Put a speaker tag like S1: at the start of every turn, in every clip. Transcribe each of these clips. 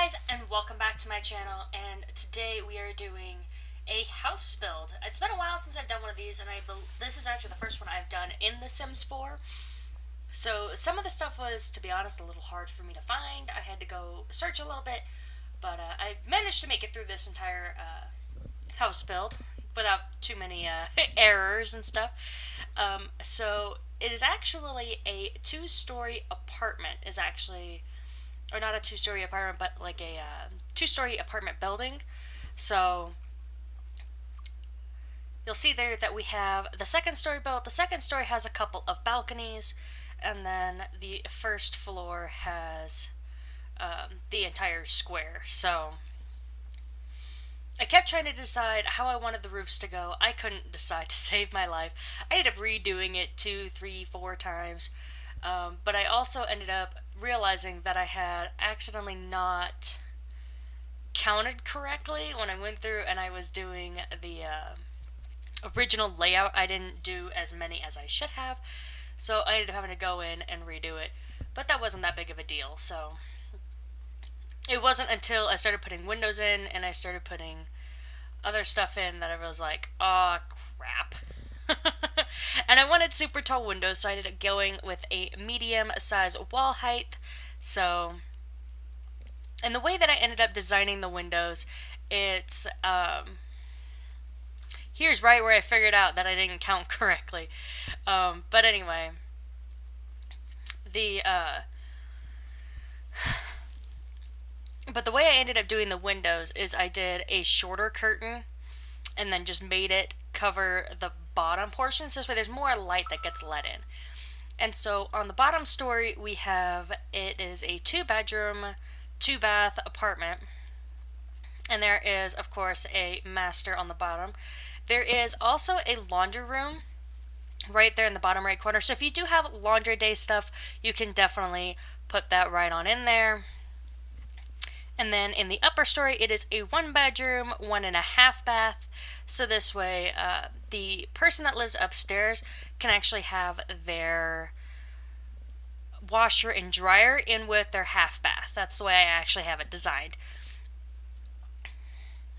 S1: guys, and welcome back to my channel. And today we are doing a house build. It's been a while since I've done one of these, and this is actually the first one I've done in The Sims 4. So some of the stuff was, to be honest, a little hard for me to find. I had to go search a little bit, but I managed to make it through this entire house build without too many errors and stuff. So it is actually a two-story apartment. Or not a two-story apartment, but like a two-story apartment building. So you'll see there that we have the second story built. The second story has a couple of balconies, and then the first floor has the entire square. So I kept trying to decide how I wanted the roofs to go. I couldn't decide to save my life. I ended up redoing it 2, 3, 4 times. But I also ended up realizing that I had accidentally not counted correctly when I went through and I was doing the original layout. I didn't do as many as I should have, so I ended up having to go in and redo it. But that wasn't that big of a deal, so it wasn't until I started putting windows in and I started putting other stuff in that I was like, oh crap. And I wanted super tall windows, so I ended up going with a medium size wall height. So, and the way that I ended up designing the windows, it's, here's right where I figured out that I didn't count correctly. But anyway, but the way I ended up doing the windows is I did a shorter curtain and then just made it cover the bottom portion, so this way there's more light that gets let in. And so on the bottom story we have, it is a 2-bedroom, 2-bath apartment, and there is of course a master on the bottom. There is also a laundry room right there in the bottom right corner, so if you do have laundry day stuff, you can definitely put that right on in there. And then in the upper story, it is a 1-bedroom, 1.5 bath. So this way, the person that lives upstairs can actually have their washer and dryer in with their half bath. That's the way I actually have it designed.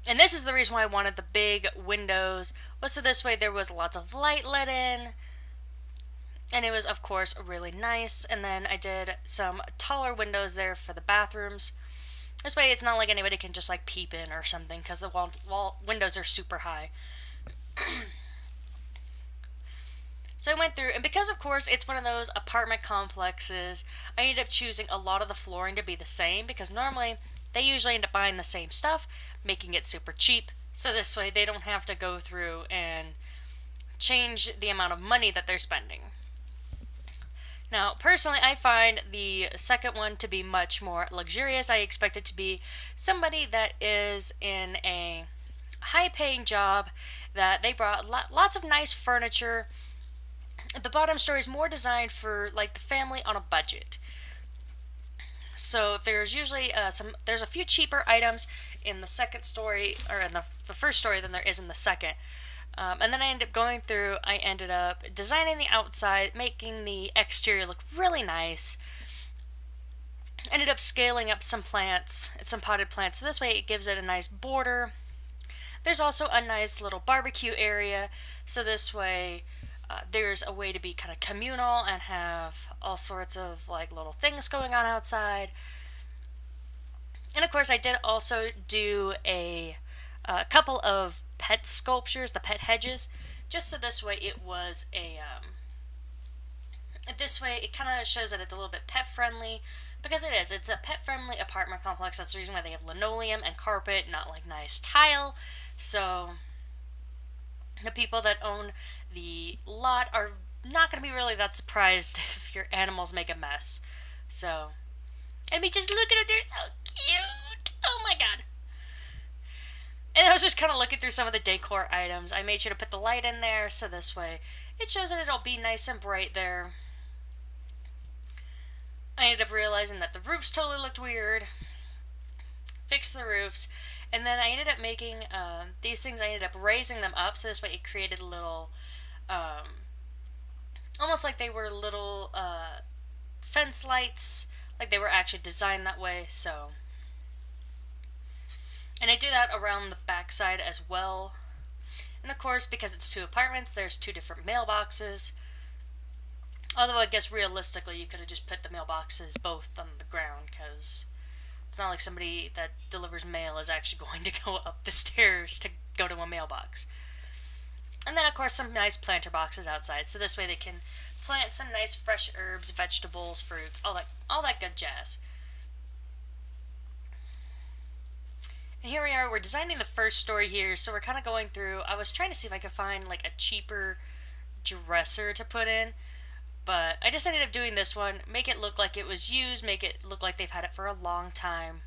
S1: And this is the reason why I wanted the big windows, was so this way there was lots of light let in. And it was, of course, really nice. And then I did some taller windows there for the bathrooms. This way it's not like anybody can just like peep in or something, because the wall windows are super high. So I went through, and because of course it's one of those apartment complexes, I ended up choosing a lot of the flooring to be the same, because normally they usually end up buying the same stuff, making it super cheap, so this way they don't have to go through and change the amount of money that they're spending. Now, personally, I find the second one to be much more luxurious. I expect it to be somebody that is in a high-paying job, that they brought lots of nice furniture. The bottom story is more designed for, like, the family on a budget. So there's usually there's a few cheaper items in the second story, or in the first story, than there is in the second. And then I ended up going through, I ended up designing the outside, making the exterior look really nice. Ended up scaling up some plants, some potted plants, so this way it gives it a nice border. There's also a nice little barbecue area, so this way there's a way to be kind of communal and have all sorts of like little things going on outside. And of course I did also do a couple of pet sculptures, the pet hedges, just so this way it was this way it kind of shows that it's a little bit pet friendly, because it is. It's a pet friendly apartment complex. That's the reason why they have linoleum and carpet, not like nice tile. So the people that own the lot are not going to be really that surprised if your animals make a mess. So, I mean, just look at them, they're so cute. Oh my god. And I was just kind of looking through some of the decor items. I made sure to put the light in there, so this way it shows that it'll be nice and bright there. I ended up realizing that the roofs totally looked weird. Fixed the roofs. And then I ended up making these things, I ended up raising them up, so this way it created a little, almost like they were little fence lights, like they were actually designed that way, so And I do that around the backside as well. And of course, because it's 2 apartments, there's 2 different mailboxes. Although I guess realistically, you could have just put the mailboxes both on the ground, because it's not like somebody that delivers mail is actually going to go up the stairs to go to a mailbox. And then, of course, some nice planter boxes outside, so this way they can plant some nice fresh herbs, vegetables, fruits, all that good jazz. And here we are, we're designing the first story here, so we're kind of going through, I was trying to see if I could find like a cheaper dresser to put in, but I just ended up doing this one, make it look like it was used, make it look like they've had it for a long time.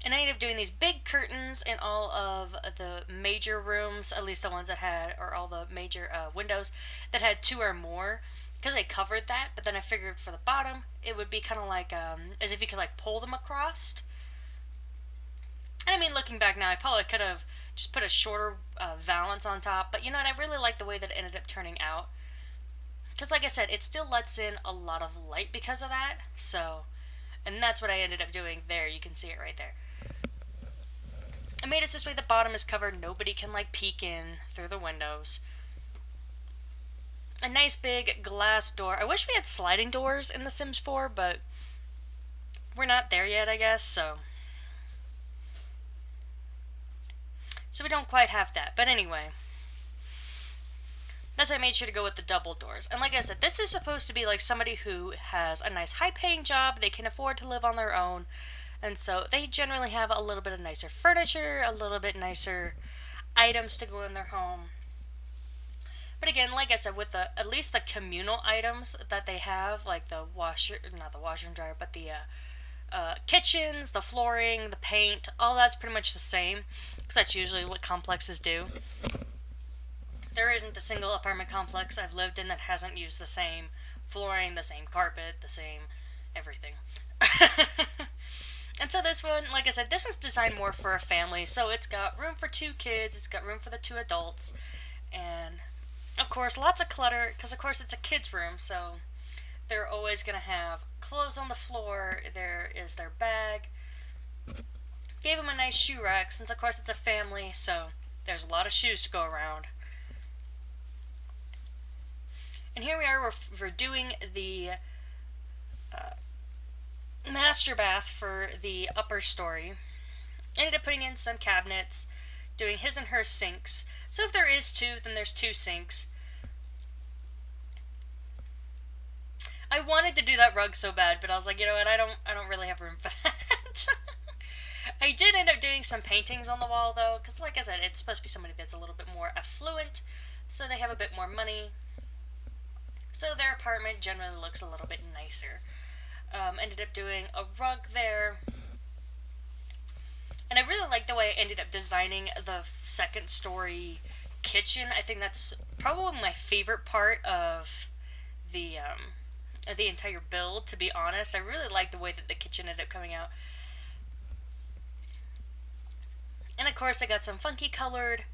S1: And I ended up doing these big curtains in all of the major rooms, at least the ones that had, or all the major windows that had 2 or more, because I covered that. But then I figured for the bottom, it would be kind of like, as if you could like pull them across. And I mean, looking back now, I probably could have just put a shorter valance on top, but you know what, I really like the way that it ended up turning out. Because like I said, it still lets in a lot of light because of that, so, and that's what I ended up doing there, you can see it right there. I made it this way the bottom is covered, nobody can like peek in through the windows. A nice big glass door. I wish we had sliding doors in The Sims 4, but we're not there yet, I guess, so we don't quite have that. But anyway, that's why I made sure to go with the double doors. And like I said, this is supposed to be like somebody who has a nice high-paying job, they can afford to live on their own, and so they generally have a little bit of nicer furniture, a little bit nicer items to go in their home. But again, like I said, with at least the communal items that they have, like the washer, not the washer and dryer, but the kitchens, the flooring, the paint, all that's pretty much the same, because that's usually what complexes do. There isn't a single apartment complex I've lived in that hasn't used the same flooring, the same carpet, the same everything. And so this one, like I said, this is designed more for a family, so it's got room for 2 kids, it's got room for the 2 adults, and of course lots of clutter, because of course it's a kid's room, so they're always going to have clothes on the floor, there is their bag. Gave them a nice shoe rack, since of course it's a family, so there's a lot of shoes to go around. And here we are, we're doing the master bath for the upper story. Ended up putting in some cabinets, doing his and her sinks. So if there is 2, then there's 2 sinks. I wanted to do that rug so bad, but I was like, you know what, I don't really have room for that. I did end up doing some paintings on the wall though, because like I said, it's supposed to be somebody that's a little bit more affluent, so they have a bit more money. So their apartment generally looks a little bit nicer. Ended up doing a rug there. And I really like the way I ended up designing the second story kitchen. I think that's probably my favorite part of the entire build, to be honest. I really like the way that the kitchen ended up coming out. And of course I got some funky colored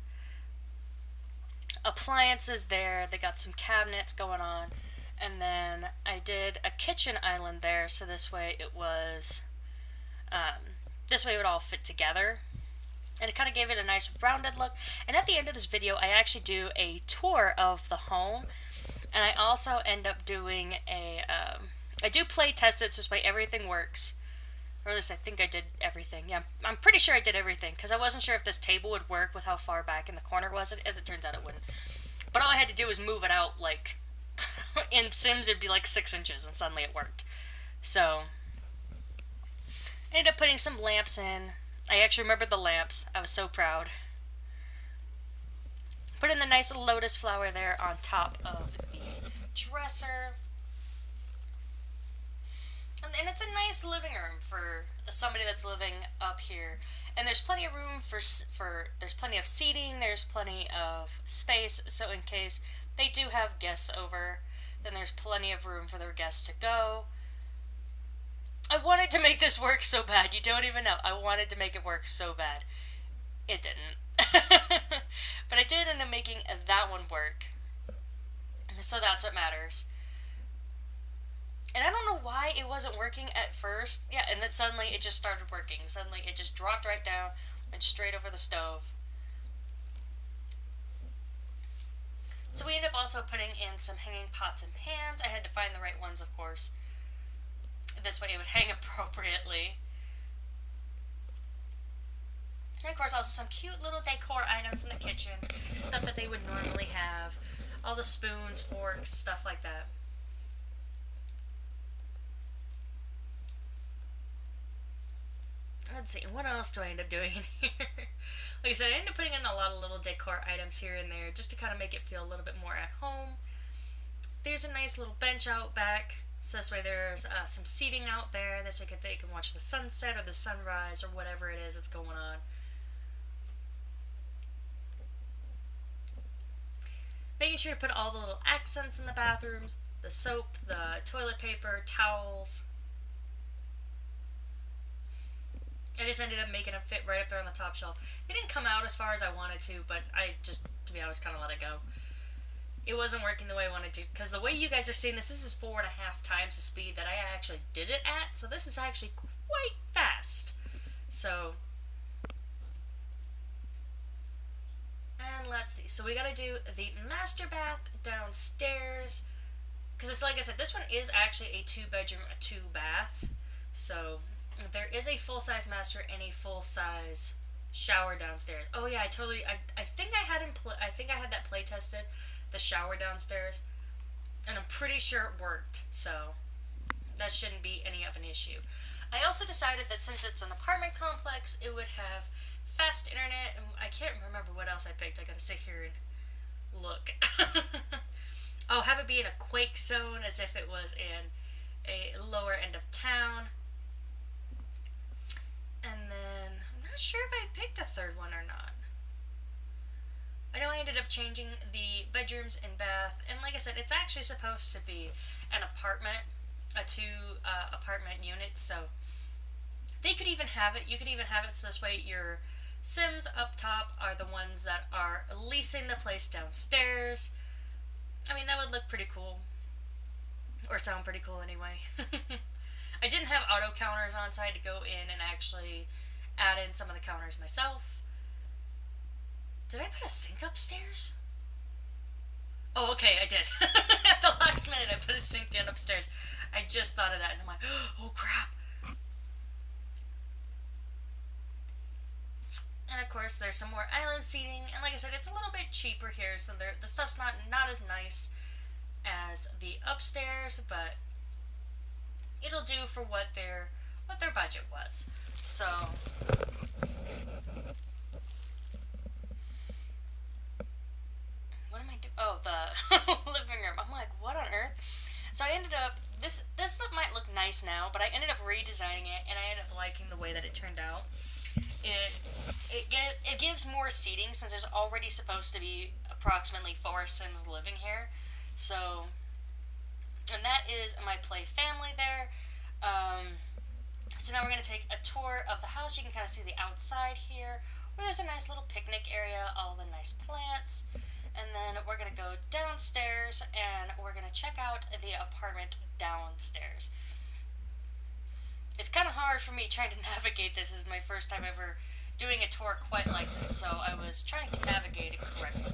S1: appliances there. They got some cabinets going on. And then I did a kitchen island there, so this way it was, this way it would all fit together. And it kind of gave it a nice rounded look. And at the end of this video, I actually do a tour of the home. And I also end up doing I do play test it so this way everything works. Or at least I think I did everything. Yeah, I'm pretty sure I did everything, because I wasn't sure if this table would work with how far back in the corner it was. As it turns out, it wouldn't. But all I had to do was move it out, like, in Sims it'd be like 6 inches, and suddenly it worked. So, I ended up putting some lamps in. I actually remembered the lamps. I was so proud. Put in the nice lotus flower there on top of the dresser. And it's a nice living room for somebody that's living up here. And there's plenty of room for there's plenty of seating, there's plenty of space, so in case they do have guests over, then there's plenty of room for their guests to go. I wanted to make this work so bad, you don't even know. I wanted to make it work so bad. It didn't. But I did end up making that one work. So that's what matters. And I don't know why it wasn't working at first. Yeah, and then suddenly it just started working. Suddenly it just dropped right down, went straight over the stove. So we ended up also putting in some hanging pots and pans. I had to find the right ones, of course. This way it would hang appropriately. And of course, also some cute little decor items in the kitchen. Stuff that they would normally have. All the spoons, forks, stuff like that. Let's see, what else do I end up doing in here? Like I said, I ended up putting in a lot of little decor items here and there just to kind of make it feel a little bit more at home. There's a nice little bench out back. So this way there's some seating out there. This way they can watch the sunset or the sunrise or whatever it is that's going on. Making sure to put all the little accents in the bathrooms, the soap, the toilet paper, towels. I just ended up making it fit right up there on the top shelf. It didn't come out as far as I wanted to, but I just, to be honest, kind of let it go. It wasn't working the way I wanted to, because the way you guys are seeing this is 4.5 times the speed that I actually did it at, so this is actually quite fast. So, and let's see. So we gotta do the master bath downstairs, because it's like I said, this one is actually a 2-bedroom, a 2-bath. So there is a full-size master and a full-size shower downstairs. Oh yeah, I think I had that play tested, the shower downstairs, and I'm pretty sure it worked. So that shouldn't be any of an issue. I also decided that since it's an apartment complex, it would have fast internet, and I can't remember what else I picked. I gotta sit here and look. Oh, have it be in a quake zone as if it was in a lower end of town. And then, I'm not sure if I picked a third one or not. I know I ended up changing the bedrooms and bath, and like I said, it's actually supposed to be an apartment, a 2 apartment unit, so they could even have it, you could even have it so this way your Sims up top are the ones that are leasing the place downstairs. I mean, that would look pretty cool. Or sound pretty cool anyway. I didn't have auto counters on, so I had to go in and actually add in some of the counters myself. Did I put a sink upstairs? Oh, okay, I did. At the last minute, I put a sink in upstairs. I just thought of that, and I'm like, oh crap. And of course, there's some more island seating, and like I said, it's a little bit cheaper here, so the stuff's not as nice as the upstairs, but it'll do for what their budget was. So what am I doing? Oh, the living room. I'm like, what on earth? So I ended up this might look nice now, but I ended up redesigning it, and I ended up liking the way that it turned out. It gives more seating since there's already supposed to be approximately 4 Sims living here. So, and that is my play family there. So now we're going to take a tour of the house. You can kind of see the outside here, where there's a nice little picnic area, all the nice plants. And then we're going to go downstairs, and we're going to check out the apartment downstairs. It's kind of hard for me trying to navigate this. This is my first time ever doing a tour quite like this, so I was trying to navigate it correctly.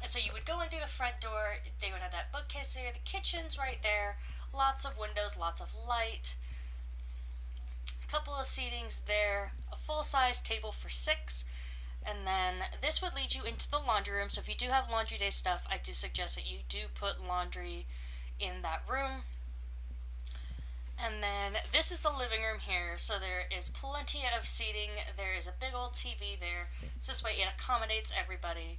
S1: So you would go in through the front door, they would have that bookcase there, the kitchen's right there, lots of windows, lots of light, a couple of seatings there, a full-size table for 6, and then this would lead you into the laundry room. So if you do have laundry day stuff, I do suggest that you do put laundry in that room. And then this is the living room here, so there is plenty of seating. There is a big old TV there, so this way it accommodates everybody.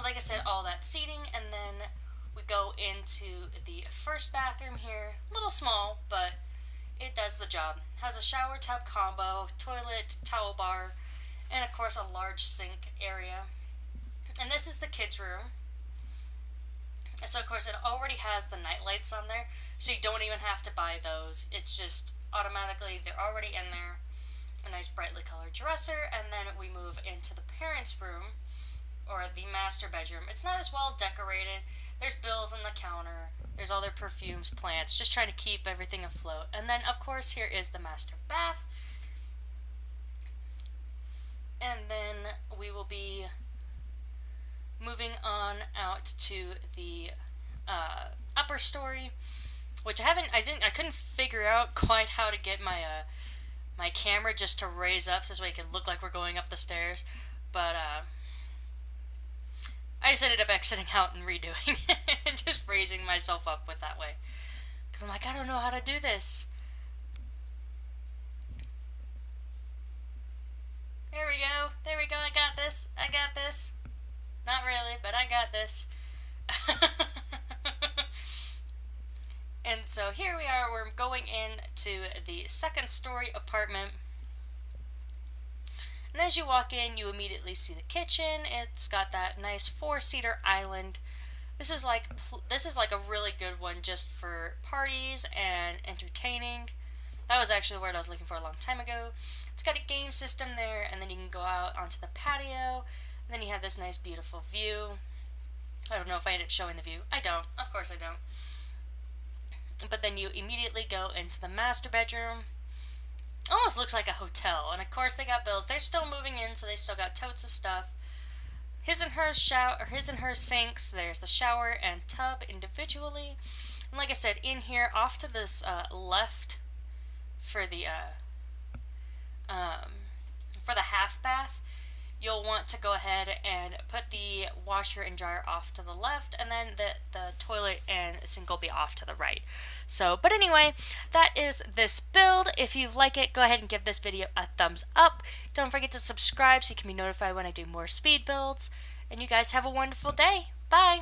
S1: Like I said, all that seating, and then we go into the first bathroom here. A little small, but it does the job. Has a shower tub combo, toilet, towel bar, and of course a large sink area. And this is the kids' room. And so of course it already has the night lights on there, so you don't even have to buy those. It's just automatically, they're already in there. A nice brightly colored dresser, and then we move into the parents' room, or the master bedroom. It's not as well decorated. There's bills on the counter. There's all their perfumes, plants, just trying to keep everything afloat. And then, of course, here is the master bath. And then we will be moving on out to the upper story, which I couldn't figure out quite how to get my camera just to raise up so it could look like we're going up the stairs, but I just ended up exiting out and redoing it and just raising myself up with that way, because I'm like, I don't know how to do this. There we go, I got this, not really, but I got this. And so here we are, we're going into the second story apartment. And as you walk in, you immediately see the kitchen. It's got that nice 4-seater island. This is like a really good one just for parties and entertaining. That was actually the word I was looking for a long time ago. It's got a game system there, and then you can go out onto the patio, and then you have this nice beautiful view. I don't know if I ended up showing the view. I don't. Of course I don't. But then you immediately go into the master bedroom. Almost looks like a hotel. And of course they got bills. They're still moving in, so they still got totes of stuff. His and her sinks. There's the shower and tub individually. And like I said, in here, off to this left for the half bath, you'll want to go ahead and put the washer and dryer off to the left, and then the toilet and sink will be off to the right. So, but anyway, that is this build. If you like it, go ahead and give this video a thumbs up. Don't forget to subscribe so you can be notified when I do more speed builds. And you guys have a wonderful day. Bye!